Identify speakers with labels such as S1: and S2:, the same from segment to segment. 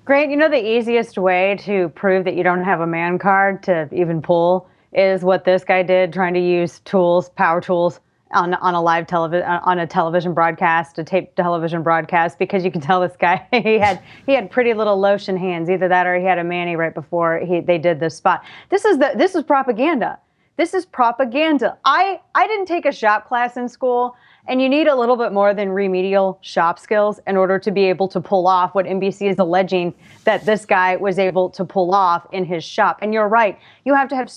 S1: Grant, you know the easiest way to prove that you don't have a man card to even pull is what this guy did, trying to use tools, power tools, on a live television on a television broadcast, a taped television broadcast, because you can tell this guy he had pretty little lotion hands. Either that or he had a mani right before they did this spot. This is propaganda. This is propaganda. I didn't take a shop class in school, and you need a little bit more than remedial shop skills in order to be able to pull off what NBC is alleging that this guy was able to pull off in his shop. And you're right. You have to have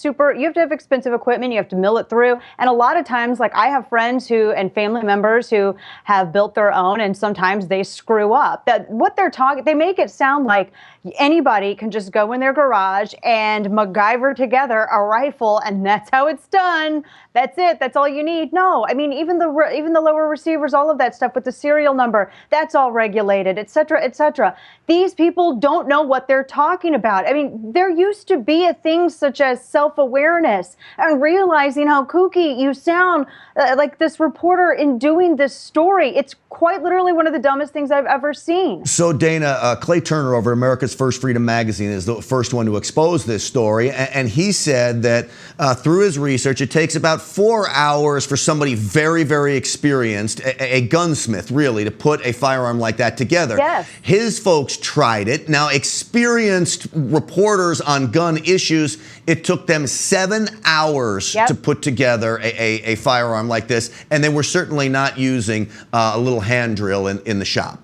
S1: expensive equipment. You have to mill it through. And a lot of times, like I have friends and family members who have built their own, and sometimes they screw up. They make it sound like anybody can just go in their garage and MacGyver together a rifle, and that's how it's done. That's it. That's all you need. No, I mean, even the lower receivers, all of that stuff with the serial number, that's all regulated, et cetera, et cetera. These people don't know what they're talking about. I mean, there used to be a thing such as self-awareness and realizing how kooky you sound, like this reporter in doing this story. It's quite literally one of the dumbest things I've ever seen.
S2: So Dana, Clay Turner over America's First Freedom Magazine is the first one to expose this story. And he said that through his research, it takes about 4 hours for somebody very, very experienced, a gunsmith really, to put a firearm like that together.
S1: Yes.
S2: His folks tried it. Now, experienced reporters on gun issues, it took them 7 hours to put together a firearm like this. And they were certainly not using a little hand drill in the shop.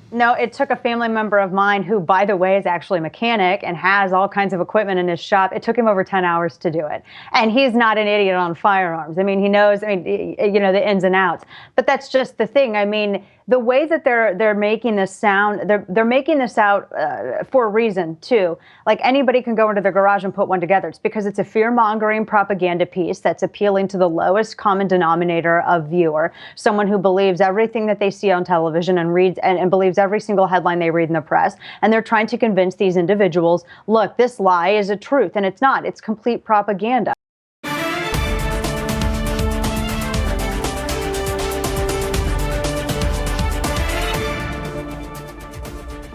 S1: No, it took a family member of mine who, by the way, is actually a mechanic and has all kinds of equipment in his shop. It took him over 10 hours to do it. And he's not an idiot on firearms. I mean, he knows, the ins and outs. But that's just the thing. I mean, the way that they're making this sound, they're making this out for a reason, too. Like anybody can go into their garage and put one together. It's because it's a fear-mongering propaganda piece that's appealing to the lowest common denominator of viewer, someone who believes everything that they see on television and reads and believes every single headline they read in the press. And they're trying to convince these individuals, look, this lie is a truth, and it's not. It's complete propaganda.